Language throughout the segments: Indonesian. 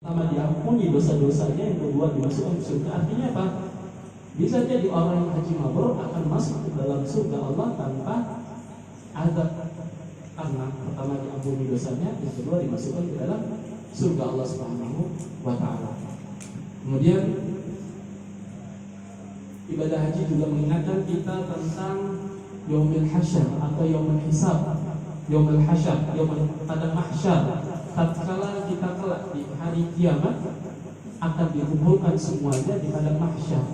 Pertama diampuni dosa-dosanya, yang kedua dimasukkan ke surga. Artinya apa? Bisa jadi orang yang haji mabrur akan masuk ke dalam surga Allah tanpa azab, karena pertama diampuni dosanya, yang kedua dimasukkan ke dalam surga Allah Subhanahu wa Ta'ala. Kemudian ibadah haji juga mengingatkan kita tentang yaumil hasyar atau yaumil hisab. Yaumil hasyar, yaumil padang mahsyar, tatkala kita kelak di hari kiamat akan dikumpulkan semuanya di padang mahsyar.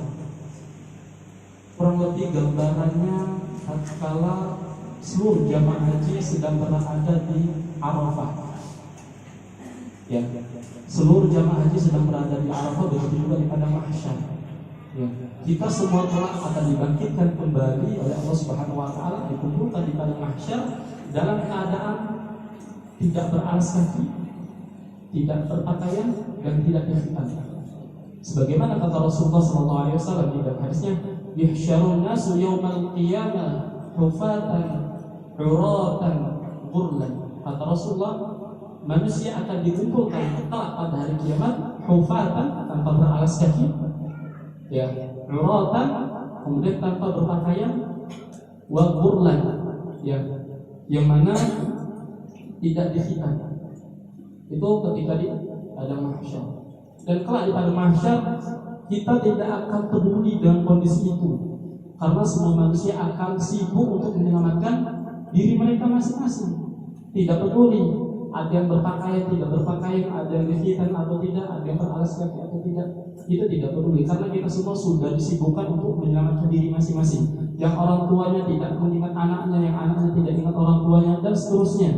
Kurang lebih gambarannya tatkala seluruh jamaah haji sedang berada di Arafah. Ya, seluruh jamaah haji sedang berada di Arafah, begitu juga di padang mahsyar. Ya, kita semua kelak akan dibangkitkan kembali oleh Allah Subhanahu wa Ta'ala, dikumpulkan di padang mahsyar dalam keadaan tidak beralas kaki, tidak berpakaian, dan tidak berkhitan. Sebagaimana kata Rasulullah SAW di dalam hadisnya, yuhsyarun nasu yaumal qiyamah hufatan uratan ghurlan. Kata Rasulullah, manusia akan dikumpulkan pada hari kiamat hufatan, tanpa beralas kaki, ya, uratan, kemudian tanpa berpakaian, wa ghurlan, ya, yang mana tidak dikhitan. Itu ketika di padang mahsyar. Dan kelak di padang mahsyar kita tidak akan peduli dengan kondisi itu, karena semua manusia akan sibuk untuk menyelamatkan diri mereka masing-masing. Tidak peduli ada yang berpakaian, tidak berpakaian, ada yang dikhitan atau tidak, ada yang beralas kaki atau tidak. Itu tidak peduli, karena kita semua sudah disibukkan untuk menyelamatkan diri masing-masing. Yang orang tuanya tidak mengingat anaknya, yang anaknya tidak ingat orang tuanya, dan seterusnya.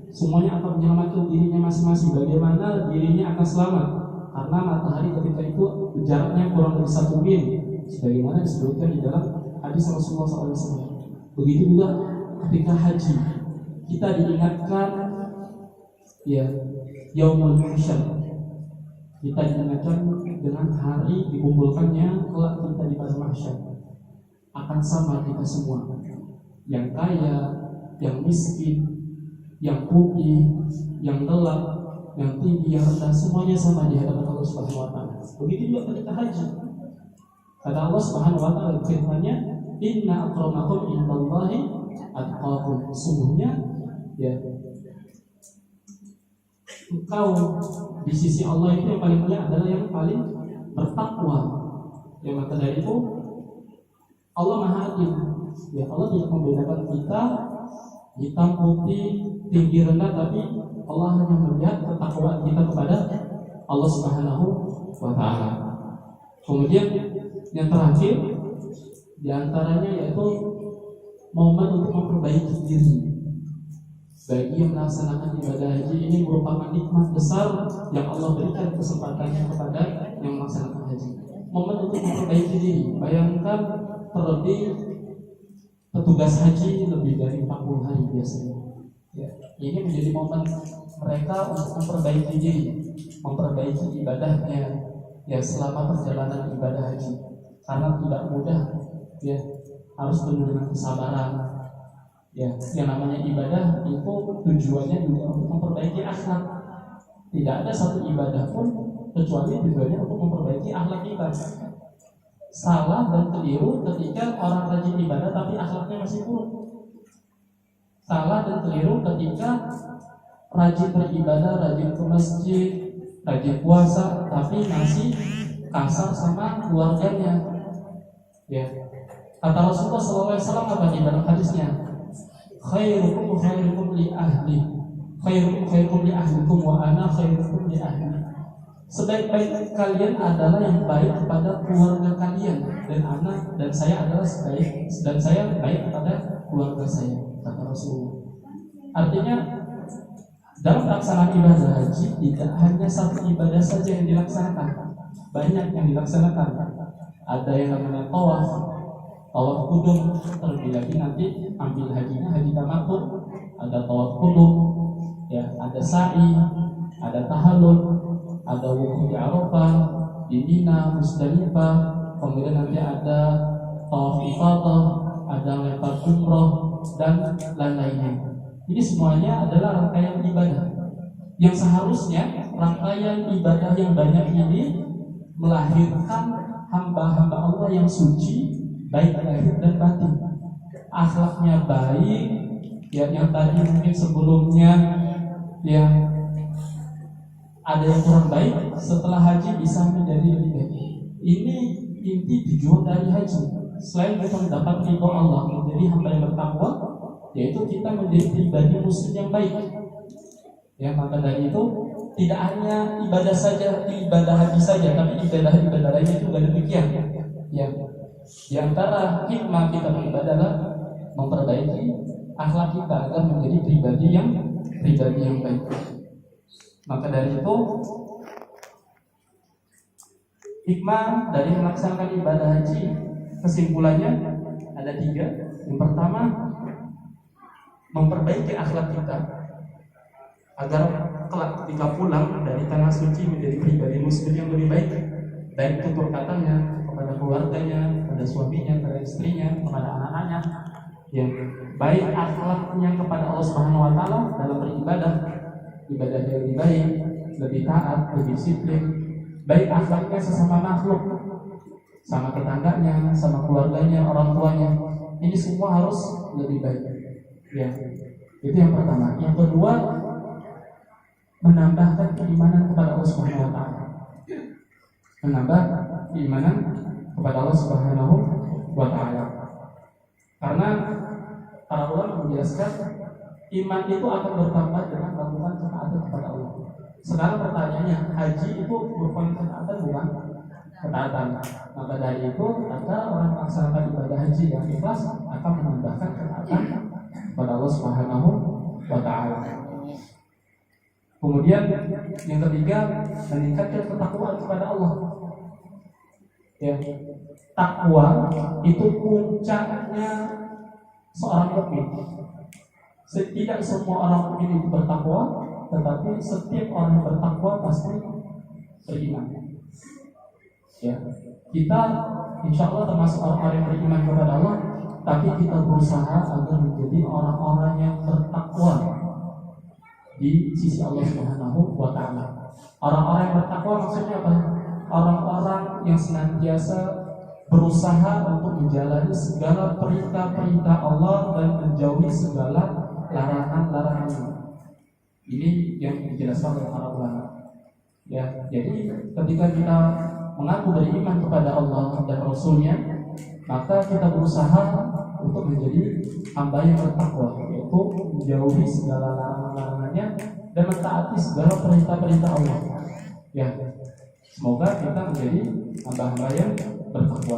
Semuanya akan menyelamatkan dirinya masing-masing. Bagaimana dirinya akan selamat? Karena matahari ketika itu jaraknya kurang lebih 1 mil, sebagaimana disebutkan di dalam hadis Rasulullah SAW. Begitu juga ketika haji, kita diingatkan, ya, yaumul mahsyar. Kita diingatkan dengan hari dikumpulkannya kelak kita di padang mahsyar. Akan sama kita semua, yang kaya, yang miskin, yang putih, yang gelap, yang tinggi, yang rendah, semuanya sama di hadapan Allah Subhanahu wa Ta'ala. Begitu juga ketika haji. Kata Allah Subhanahu wa Ta'ala firman-Nya, inna akramakum indallahi atqakum. Sungguhnya, ya, engkau di sisi Allah itu yang paling mulia adalah yang paling bertakwa. Ya, maka dari itu Allah Maha Adil. Ya, Allah tidak membedakan kita hitam putih, tinggi rendah, tapi Allah hanya melihat ketakwaan kita kepada Allah Subhanahu wa Ta'ala. Kemudian yang terakhir di antaranya yaitu momen untuk memperbaiki diri. Bagi yang melaksanakan ibadah haji, ini merupakan nikmat besar yang Allah berikan kesempatannya kepada yang melaksanakan haji. Momen untuk memperbaiki diri. Bayangkan terlebih petugas haji lebih dari 40 hari biasanya. Ya, ini menjadi momen mereka untuk memperbaiki diri, memperbaiki ibadahnya, ya, selama perjalanan ibadah haji. Karena tidak mudah, ya, harus penuh dengan kesabaran. Ya, yang namanya ibadah itu tujuannya juga untuk memperbaiki akhlak. Tidak ada satu ibadah pun kecuali tujuannya untuk memperbaiki akhlak kita. Salah dan keliru ketika orang rajin ibadah tapi akhlaknya masih buruk. Salah dan keliru ketika rajin beribadah, rajin ke masjid, rajin puasa, tapi masih kasar sama keluarganya. Ya, kata Rasulullah SAW apa di dalam hadisnya? Khairukum khairukum li ahli, khairukum khairukum li ahlikum wa ana khairukum li ahli. Sebaik-baik kalian adalah yang baik kepada keluarga kalian, dan anak dan saya adalah sebaik, dan saya baik kepada keluarga saya, kata Rasulullah. Artinya dalam pelaksanaan ibadah haji tidak hanya satu ibadah saja yang dilaksanakan, banyak yang dilaksanakan. Ada yang namanya tawaf kudum, terlebih lagi nanti ambil hajinya haji tamattu, ada tawaf kudum, ya, ada sa'i, ada tahallul, ada wukuf di Arafah, di Mina, Musdalifah, kemudian nanti ada tawaf ifadah, ada lempar jumroh, dan lain-lainnya. Ini semuanya adalah rangkaian ibadah. yang seharusnya rangkaian ibadah yang banyak ini melahirkan hamba-hamba Allah yang suci, baik lahir dan batin, akhlaknya baik, ya, yang tadi mungkin sebelumnya ya ada yang kurang baik, setelah haji bisa menjadi lebih baik. Ini inti tujuan dari haji. Selain kita mendapat ridho Allah, menjadi hamba yang bertakwa, yaitu kita menjadi pribadi muslim yang baik. Ya, maka dari itu tidak hanya ibadah saja, ibadah haji saja, tapi ibadah lainnya juga demikian. Ya, di antara hikmah kita beribadah adalah memperbaiki akhlak kita agar menjadi pribadi yang baik. Maka dari itu hikmah dari melaksanakan ibadah haji, kesimpulannya ada 3. Yang pertama, memperbaiki akhlak kita agar kelak ketika pulang dari tanah suci menjadi pribadi muslim yang lebih baik, baik tutur katanya kepada keluarganya, kepada suaminya, kepada istrinya, kepada anak-anaknya, yang baik akhlaknya kepada Allah Subhanahu wa taala dalam beribadah, ibadah yang lebih baik, lebih taat, lebih disiplin, baik akhlaknya sesama makhluk, sama tetangganya, sama keluarganya, orang tuanya. Ini semua harus lebih baik. Ya, itu yang pertama. Yang kedua, menambahkan keimanan kepada Allah Subhanahu wa taala. Menambah keimanan kepada Allah Subhanahu wa taala. Karena para ulama menjelaskan iman itu akan bertambah dengan melakukan ketaatan kepada Allah. Sekarang pertanyaannya, haji itu merupakan ketaatan bukan? Ketaatan. Maka dari itu, agar orang melaksanakan ibadah haji yang ikhlas akan menambahkan ketaatan kepada Allah Subhanahu wa taala. Kemudian yang ketiga, meningkatkan ketakwaan kepada Allah. Ya, takwa itu puncaknya seorang mukmin. Tidak semua orang mukmin itu bertakwa, tetapi setiap orang yang bertakwa pasti beriman. Ya, kita insya Allah termasuk orang-orang yang beriman kepada Allah, tapi kita berusaha agar menjadi orang-orang yang bertakwa di sisi Allah Subhanahu wa taala. Orang-orang yang bertakwa maksudnya apa? Orang-orang yang senantiasa berusaha untuk menjalani segala perintah-perintah Allah dan menjauhi segala larangan-larangan. Ini yang dijelaskan oleh para ulama. Ya, jadi ketika kita mengaku beriman kepada Allah dan Rasul-Nya, maka kita berusaha untuk menjadi hamba yang bertakwa, yaitu menjauhi segala larangan-larangannya dan mentaati segala perintah-perintah Allah. Ya, semoga kita menjadi hamba-hamba yang bertakwa.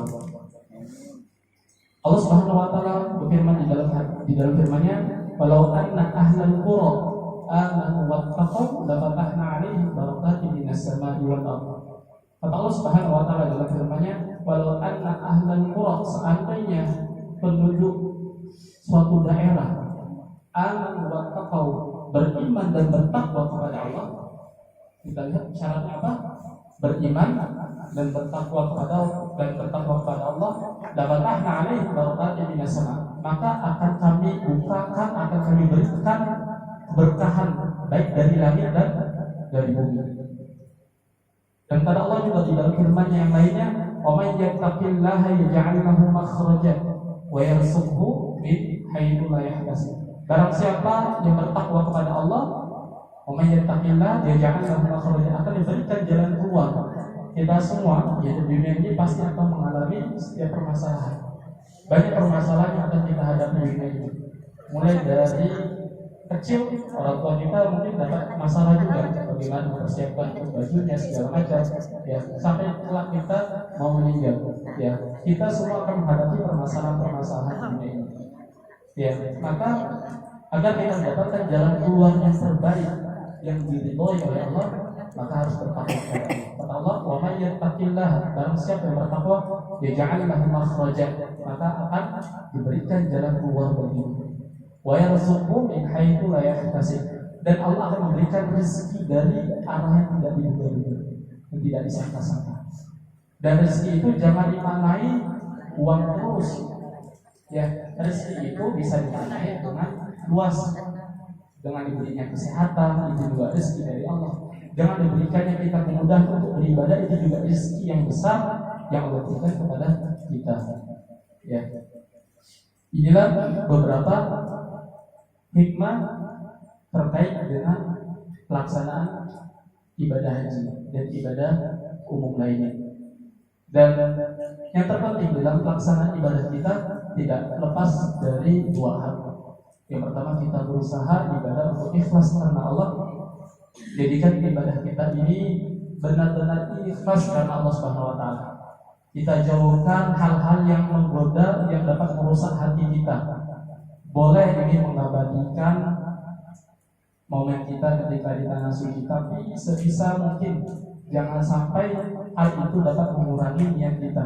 Allah Subhanahu wa taala berfirman di dalam firman-Nya, "Walau anna ahlal qura amanu wattaqu lafatahna 'alaihim barakatin minas sama'i wal ardh." Kata Allah Subhanahu wa taala dalam firman-Nya, "Walau anna ahlal qura", seandainya penduduk suatu daerah amanu wattaqu, beriman dan bertakwa kepada Allah. Kita lihat syaratnya apa? Beriman dan bertakwa kepada Allah. Lafatahna 'alaihim barakatin minas sama', maka akan kami bukakan, akan kami berikan keberkahan baik dari langit dan dari bumi. Dan kata Allah juga di dalam firman-Nya yang lainnya, "Wa may yattaqillaha yaj'al lahu makhrajan wa yarzuqhu min haitsu la yahtasib." Barang siapa yang bertakwa kepada Allah, "Wa may yattaqillaha yaj'al lahu makhrajan", akan diberikan jalan keluar. Kita semua di dunia ini pasti akan mengalami setiap permasalahan. Banyak permasalahan yang akan kita hadapi di dunia ini. Mulai dari kecil, orang tua kita mungkin dapat masalah juga, bagaimana mempersiapkan bajunya segala macam, ya, sampai kelak kita mau meninggal, ya, kita semua akan menghadapi permasalahan-permasalahan dunia ini. Ya, maka agar kita mendapatkan jalan keluar yang terbaik yang diridhoi oleh Allah, maka harus bertakwa kepada Allah. Kata Allah, "Wa may yattaqillah", barang siapa yang bertakwa, yaj'al lahu makhrajan, maka akan diberikan jalan keluar baginya. Wa yarzuqhu min haitsu la yahtasib, dan Allah akan memberikan rezeki dari arah yang tidak diduga-duga, yang tidak disangka-sangka. Dan rezeki itu jangan dimaknai uang terus. Ya, rezeki itu bisa dimaknai dengan luas. dengan diberinya kesehatan itu juga rezeki dari Allah. Dengan diberikannya kita kemudahan untuk beribadah itu juga rezeki yang besar yang Allah berikan kepada kita. Ya. Inilah beberapa hikmah terkait dengan pelaksanaan ibadah haji dan ibadah umum lainnya. Dan yang terpenting dalam pelaksanaan ibadah kita tidak lepas dari dua hal. Yang pertama, kita berusaha ibadah untuk ikhlas karena Allah. Jadikan ibadah kita ini benar-benar ikhlas karena Allah Subhanahu wa taala. Kita jauhkan hal-hal yang menggoda yang dapat merusak hati kita. Boleh ini mengabadikan momen kita ketika di tanah suci, tapi sebisa mungkin jangan sampai hal itu dapat mengurangi niat kita.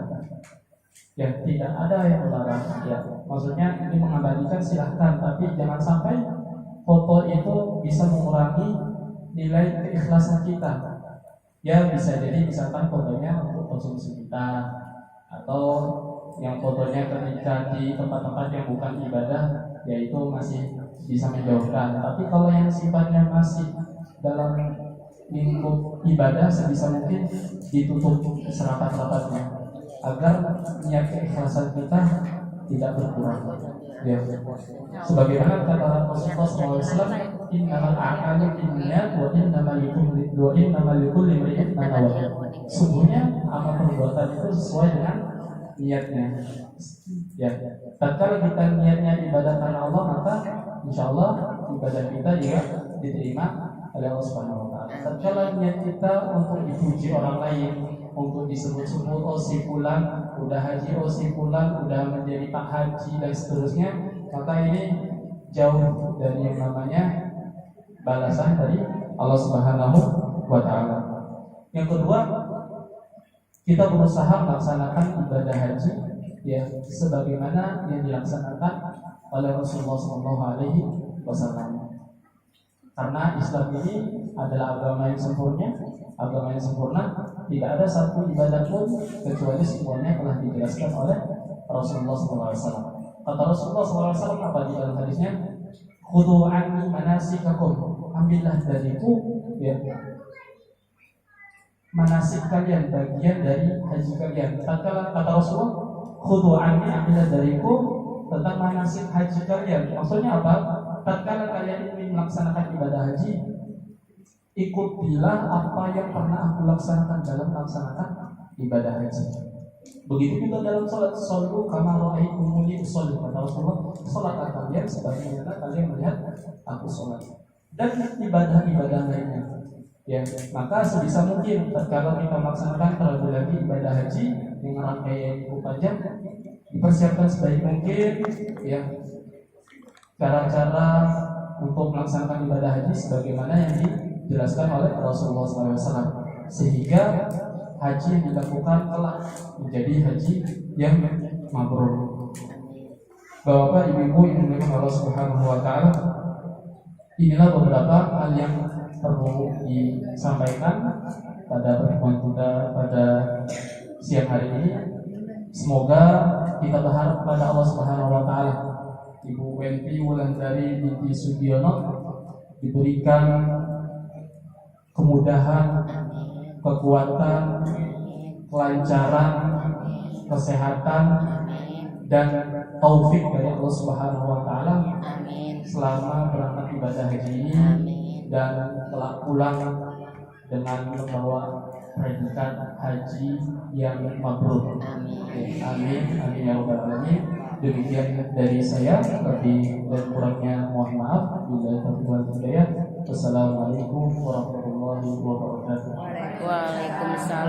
Ya, tidak ada yang melarang. Ya, maksudnya ini mengabadikan silahkan, tapi jangan sampai foto itu bisa mengurangi nilai keikhlasan kita. Ya, bisa jadi misalkan fotonya untuk konsumsi kita, atau yang fotonya ketika di tempat-tempat yang bukan ibadah, yaitu masih bisa menjauhkan. Tapi kalau yang sifatnya masih dalam lingkup ibadah, sebisa mungkin ditutup serapat-rapatnya agar niat keikhlasan kita tidak berkurang. Ya. Sebagaimana kata Rasulullah SAW, innamal a'malu binniyat wa innamal likulli imri'in ma nawa. Sungguhnya amal perbuatan itu sesuai dengan niatnya. Ya. Tatkala kita niatnya ibadah karena Allah, maka insyaallah ibadah kita juga diterima oleh Allah Subhanahu wa taala. Tatkala niat kita untuk dipuji orang lain, untuk disebut-sebut, oh si fulan udah haji, oh si fulan udah menjadi pak haji dan seterusnya, maka ini jauh dari yang namanya balasan dari Allah Subhanahu wa taala. Yang kedua, kita berusaha melaksanakan ibadah haji ya sebagaimana yang dilaksanakan oleh Rasulullah SAW. Karena Islam ini adalah agama yang sempurna, tidak ada satu ibadah pun kecuali semuanya telah dijelaskan oleh Rasulullah SAW. Kata Rasulullah SAW apa di dalam hadisnya? Khudhu anni manasikakum, ambillah dariku ya manasik kalian, bagian dari haji kalian. Kata Rasulullah, khudhu anni, ambillah dariku tentang manasik haji kalian. Maksudnya apa? Tatkala kalian ingin melaksanakan ibadah haji, ikutilah apa yang pernah aku laksanakan dalam melaksanakan ibadah haji. Begitu juga dalam salat, sallu kama ra'aitumuni usolli. Kata Rasulullah, salatlah kalian sebagaimana kalian melihat aku salat. Dan ibadah-ibadah lainnya. Ya, maka sebisa mungkin tatkala kita melaksanakan terlebih lagi ibadah haji dengan rangkaian cukup panjang, dipersiapkan sebaik mungkin ya cara-cara untuk melaksanakan ibadah haji sebagaimana yang dijelaskan oleh Rasulullah SAW, sehingga haji yang dilakukan telah menjadi haji yang mabrur. Bapak, ibu-ibu yang dimuliakan Allah Subhanahu wa taala, inilah beberapa hal yang perlu disampaikan pada pertemuan kita pada siang hari ini. Semoga kita berharap pada Allah Subhanahu wa taala Ibu Wenti Wulandari binti Sugiono diberikan kemudahan, kekuatan, kelancaran, kesehatan dan taufik dari Allah Subhanahu wa taala selama berangkat ibadah haji ini dan kelak pulang dengan membawa predikat haji yang mabrur. Amin, amin ya rabbal alamin. Demikian dari saya, lebih dan kurangnya mohon maaf. Bila terbuat hidayah. Wassalamualaikum warahmatullahi wabarakatuh. Waalaikumsalam.